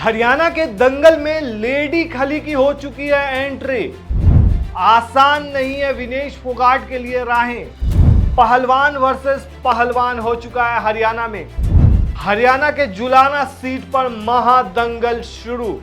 हरियाणा के दंगल में लेडी खली की हो चुकी है एंट्री। आसान नहीं है विनेश फोगाट के लिए राहें। पहलवान वर्सेस पहलवान हो चुका है हरियाणा में। हरियाणा के जुलाना सीट पर महादंगल शुरू।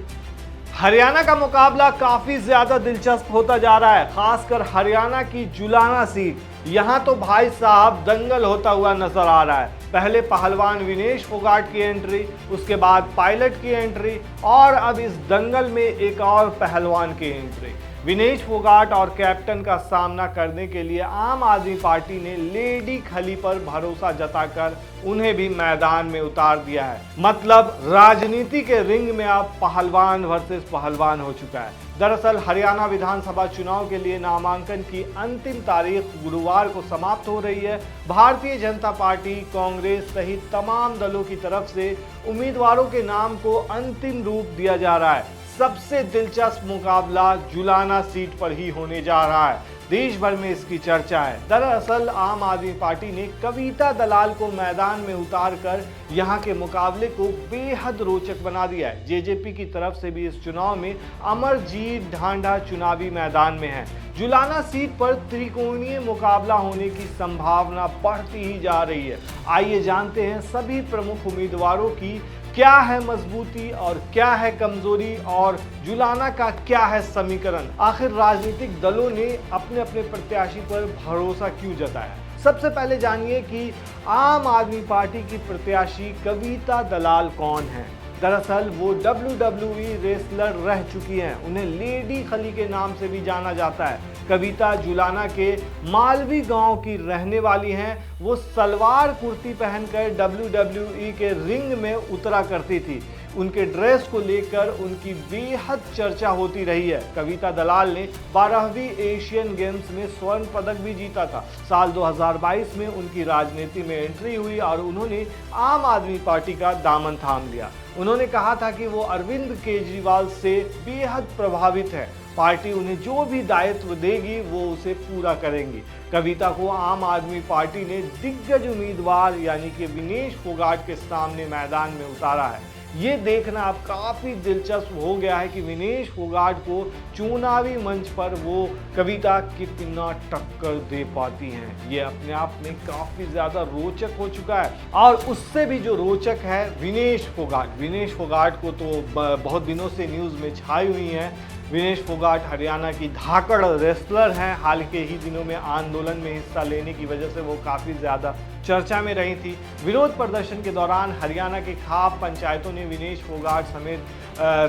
हरियाणा का मुकाबला काफी ज्यादा दिलचस्प होता जा रहा है, खासकर हरियाणा की जुलाना सीट। यहां तो भाई साहब दंगल होता हुआ नजर आ रहा है। पहले पहलवान विनेश फोगाट की एंट्री, उसके बाद पायलट की एंट्री और अब इस दंगल में एक और पहलवान की एंट्री। विनेश फोगाट और कैप्टन का सामना करने के लिए आम आदमी पार्टी ने लेडी खली पर भरोसा जताकर उन्हें भी मैदान में उतार दिया है। मतलब राजनीति के रिंग में अब पहलवान वर्सेस पहलवान हो चुका है। दरअसल हरियाणा विधानसभा चुनाव के लिए नामांकन की अंतिम तारीख गुरुवार को समाप्त हो रही है। भारतीय जनता पार्टी, कांग्रेस सहित तमाम दलों की तरफ से उम्मीदवारों के नाम को अंतिम रूप दिया जा रहा है। सबसे दिलचस्प मुकाबला जुलाना सीट पर ही होने जा रहा है। देश भर में इसकी चर्चा है। दरअसल आम आदमी पार्टी ने कविता दलाल को मैदान में उतारकर यहां के मुकाबले को बेहद रोचक बना दिया है। जेजेपी की तरफ से भी इस चुनाव में अमरजीत ढांडा चुनावी मैदान में है। जुलाना सीट पर त्रिकोणीय मुकाबला होने की संभावना बढ़ती ही जा रही है। आइए जानते हैं सभी प्रमुख उम्मीदवारों की क्या है मजबूती और क्या है कमजोरी और जुलाना का क्या है समीकरण। आखिर राजनीतिक दलों ने अपने अपने प्रत्याशी पर भरोसा क्यों जताया। सबसे पहले जानिए कि आम आदमी पार्टी की प्रत्याशी कविता दलाल कौन है। दरअसल वो WWE रेसलर रह चुकी हैं। उन्हें लेडी खली के नाम से भी जाना जाता है। कविता जुलाना के मालवी गांव की रहने वाली हैं। वो सलवार कुर्ती पहनकर WWE के रिंग में उतरा करती थी। उनके ड्रेस को लेकर उनकी बेहद चर्चा होती रही है। कविता दलाल ने 12वीं एशियन गेम्स में स्वर्ण पदक भी जीता था। साल 2022 में उनकी राजनीति में एंट्री हुई और उन्होंने आम आदमी पार्टी का दामन थाम लिया। उन्होंने कहा था कि वो अरविंद केजरीवाल से बेहद प्रभावित है। पार्टी उन्हें जो भी दायित्व देगी वो उसे पूरा करेंगी। कविता को आम आदमी पार्टी ने दिग्गज उम्मीदवार यानी कि विनेश फोगाट के सामने मैदान में उतारा है। ये देखना अब काफ़ी दिलचस्प हो गया है कि विनेश फोगाट को चुनावी मंच पर वो कविता कितना टक्कर दे पाती हैं। ये अपने आप में काफ़ी ज़्यादा रोचक हो चुका है। और उससे भी जो रोचक है विनेश फोगाट को तो बहुत दिनों से न्यूज़ में छाई हुई हैं। विनेश फोगाट हरियाणा की धाकड़ रेसलर हैं। हाल के ही दिनों में आंदोलन में हिस्सा लेने की वजह से वो काफ़ी ज़्यादा चर्चा में रही थी। विरोध प्रदर्शन के दौरान हरियाणा के खाप पंचायतों ने विनेश फोगाट समेत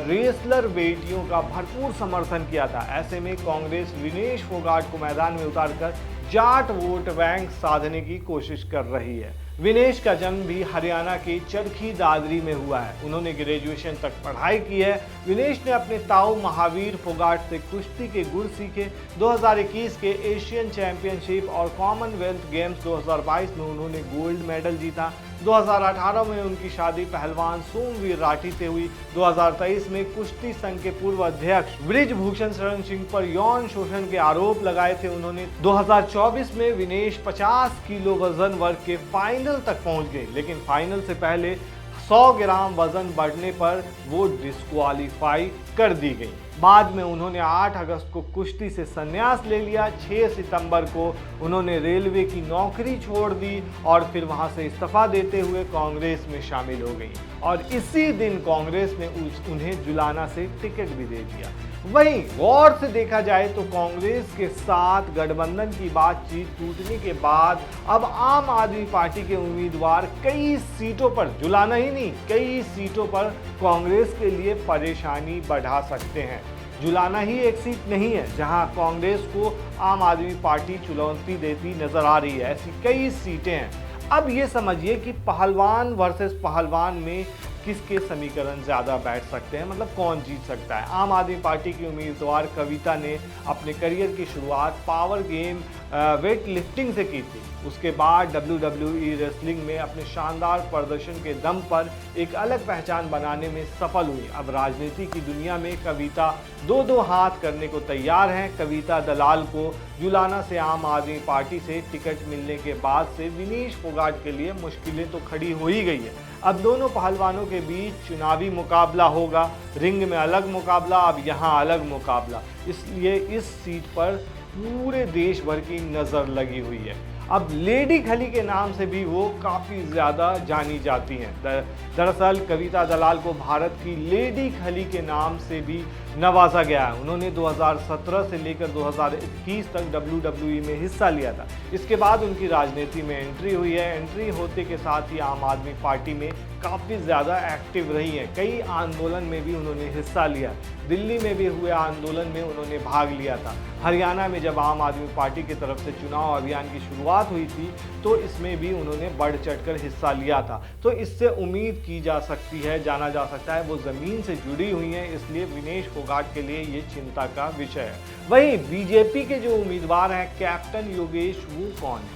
रेसलर बेटियों का भरपूर समर्थन किया था। ऐसे में कांग्रेस विनेश फोगाट को मैदान में उतारकर जाट वोट बैंक साधने की कोशिश कर रही है। विनेश का जन्म भी हरियाणा के चरखी दादरी में हुआ है। उन्होंने ग्रेजुएशन तक पढ़ाई की है। विनेश ने अपने ताऊ महावीर फोगाट से कुश्ती के गुर सीखे। 2021 के एशियन चैंपियनशिप और कॉमनवेल्थ गेम्स 2022 में उन्होंने गोल्ड मेडल जीता। 2018 में उनकी शादी पहलवान सोमवीर राठी से हुई। 2023 में कुश्ती संघ के पूर्व अध्यक्ष बृजभूषण शरण सिंह पर यौन शोषण के आरोप लगाए थे उन्होंने। 2024 में विनेश 50 किलो वजन वर्ग के फाइनल तक पहुंच गए, लेकिन फाइनल से पहले 100 ग्राम वजन बढ़ने पर वो डिस्क्वालीफाई कर दी गई। बाद में उन्होंने 8 अगस्त को कुश्ती से संन्यास ले लिया। 6 सितंबर को उन्होंने रेलवे की नौकरी छोड़ दी और फिर वहां से इस्तीफा देते हुए कांग्रेस में शामिल हो गई और इसी दिन कांग्रेस ने उन्हें जुलाना से टिकट भी दे दिया। वहीं गौर से देखा जाए तो कांग्रेस के साथ गठबंधन की बातचीत टूटने के बाद अब आम आदमी पार्टी के उम्मीदवार कई सीटों पर, जुलाना ही नहीं, कई सीटों पर कांग्रेस के लिए परेशानी बढ़ा सकते हैं। जुलाना ही एक सीट नहीं है जहां कांग्रेस को आम आदमी पार्टी चुनौती देती नजर आ रही है। ऐसी कई सीटें हैं। अब ये समझिए कि पहलवान वर्सेस पहलवान में किसके समीकरण ज़्यादा बैठ सकते हैं, मतलब कौन जीत सकता है। आम आदमी पार्टी की उम्मीदवार कविता ने अपने करियर की शुरुआत पावर गेम वेट लिफ्टिंग से की थी। उसके बाद WWE रेसलिंग में अपने शानदार प्रदर्शन के दम पर एक अलग पहचान बनाने में सफल हुई। अब राजनीति की दुनिया में कविता दो हाथ करने को तैयार हैं। कविता दलाल को जुलाना से आम आदमी पार्टी से टिकट मिलने के बाद से विनेश फोगाट के लिए मुश्किलें तो खड़ी हो ही गई है। अब दोनों पहलवानों के बीच चुनावी मुकाबला होगा। रिंग में अलग मुकाबला, अब यहाँ अलग मुकाबला, इसलिए इस सीट पर पूरे देश भर की नज़र लगी हुई है। अब लेडी खली के नाम से भी वो काफ़ी ज़्यादा जानी जाती हैं। दरअसल कविता दलाल को भारत की लेडी खली के नाम से भी नवाजा गया है। उन्होंने 2017 से लेकर 2021 तक WWE में हिस्सा लिया था। इसके बाद उनकी राजनीति में एंट्री हुई है। एंट्री होते के साथ ही आम आदमी पार्टी में काफ़ी ज़्यादा एक्टिव रही हैं। कई आंदोलन में भी उन्होंने हिस्सा लिया। दिल्ली में भी हुए आंदोलन में उन्होंने भाग लिया था। हरियाणा में जब आम आदमी पार्टी की तरफ से चुनाव अभियान की शुरुआत हुई थी तो इसमें भी उन्होंने बढ़ चढ़कर हिस्सा लिया था। तो इससे उम्मीद की जा सकती है, जाना जा सकता है वो ज़मीन से जुड़ी हुई हैं, इसलिए विनेश फोगाट के लिए ये चिंता का विषय है। वहीं बीजेपी के जो उम्मीदवार हैं कैप्टन योगेश, वो कौन है?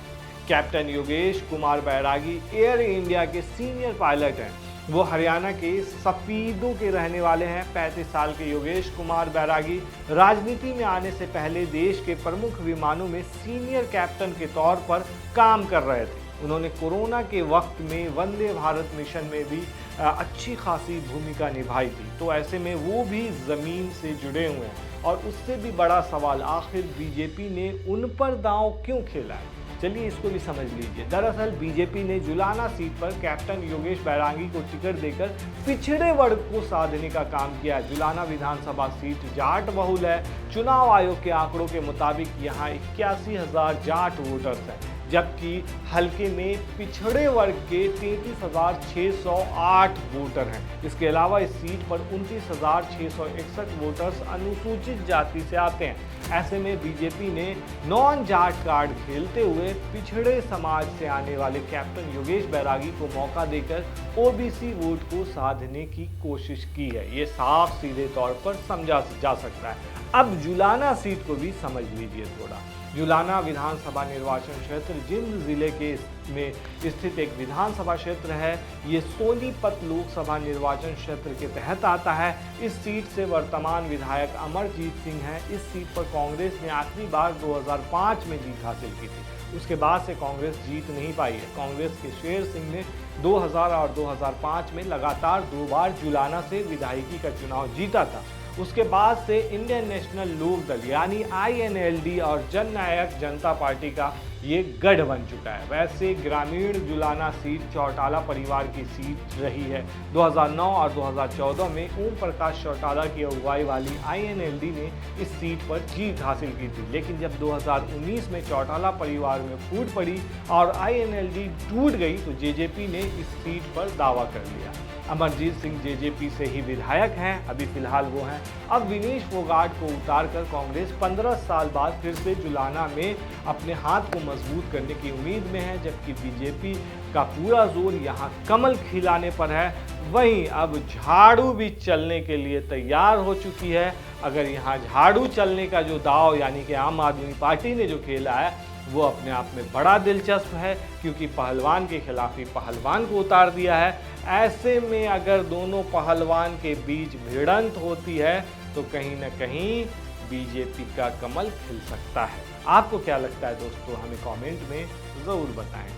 कैप्टन योगेश कुमार बैरागी एयर इंडिया के सीनियर पायलट हैं। वो हरियाणा के सफीदों के रहने वाले हैं। 35 साल के योगेश कुमार बैरागी राजनीति में आने से पहले देश के प्रमुख विमानों में सीनियर कैप्टन के तौर पर काम कर रहे थे। उन्होंने कोरोना के वक्त में वंदे भारत मिशन में भी अच्छी खासी भूमिका निभाई थी। तो ऐसे में वो भी ज़मीन से जुड़े हुए हैं। और उससे भी बड़ा सवाल, आखिर बीजेपी ने उन पर दांव क्यों खेला है? चलिए इसको भी समझ लीजिए। दरअसल बीजेपी ने जुलाना सीट पर कैप्टन योगेश बैरागी को टिकट देकर पिछड़े वर्ग को साधने का काम किया। जुलाना विधानसभा सीट जाट बहुल है। चुनाव आयोग के आंकड़ों के मुताबिक यहाँ 81,000 जाट वोटर्स हैं, जबकि हल्के में पिछड़े वर्ग के 33,608 वोटर हैं। इसके अलावा इस सीट पर 29,661 वोटर्स अनुसूचित जाति से आते हैं। ऐसे में बीजेपी ने नॉन जाट कार्ड खेलते हुए पिछड़े समाज से आने वाले कैप्टन योगेश बैरागी को मौका देकर ओबीसी वोट को साधने की कोशिश की है। ये साफ सीधे तौर पर समझा जा सकता है। अब जुलाना सीट को भी समझ लीजिए थोड़ा। जुलाना विधानसभा निर्वाचन क्षेत्र जिंद जिले के में स्थित एक विधानसभा क्षेत्र है। ये सोनीपत लोकसभा निर्वाचन क्षेत्र के तहत आता है। इस सीट से वर्तमान विधायक अमरजीत सिंह हैं। इस सीट पर कांग्रेस ने आखिरी बार 2005 में जीत हासिल की थी। उसके बाद से कांग्रेस जीत नहीं पाई है। कांग्रेस के शेर सिंह ने 2000 और 2005 में लगातार 2 बार जुलाना से विधायकी का चुनाव जीता था। उसके बाद से इंडियन नेशनल लोक दल यानी INLD और जननायक जनता पार्टी का ये गढ़ बन चुका है। वैसे ग्रामीण जुलाना सीट चौटाला परिवार की सीट रही है। 2009 और 2014 में ओम प्रकाश चौटाला की अगुवाई वाली INLD ने इस सीट पर जीत हासिल की थी। लेकिन जब 2019 में चौटाला परिवार में फूट पड़ी और INLD टूट गई तो JJP ने इस सीट पर दावा कर लिया। अमरजीत सिंह JJP से ही विधायक हैं, अभी फिलहाल वो हैं। अब विनेश फोगाट को उतारकर कांग्रेस 15 साल बाद फिर से जुलाना में अपने हाथ को मजबूत करने की उम्मीद में है, जबकि बीजेपी का पूरा जोर यहाँ कमल खिलाने पर है। वहीं अब झाड़ू भी चलने के लिए तैयार हो चुकी है। अगर यहाँ झाड़ू चलने का जो दाव यानी कि आम आदमी पार्टी ने जो खेला है वो अपने आप में बड़ा दिलचस्प है, क्योंकि पहलवान के खिलाफ ही पहलवान को उतार दिया है। ऐसे में अगर दोनों पहलवान के बीच भिड़ंत होती है तो कहीं ना कहीं बीजेपी का कमल खिल सकता है। आपको क्या लगता है दोस्तों, हमें कमेंट में ज़रूर बताएं।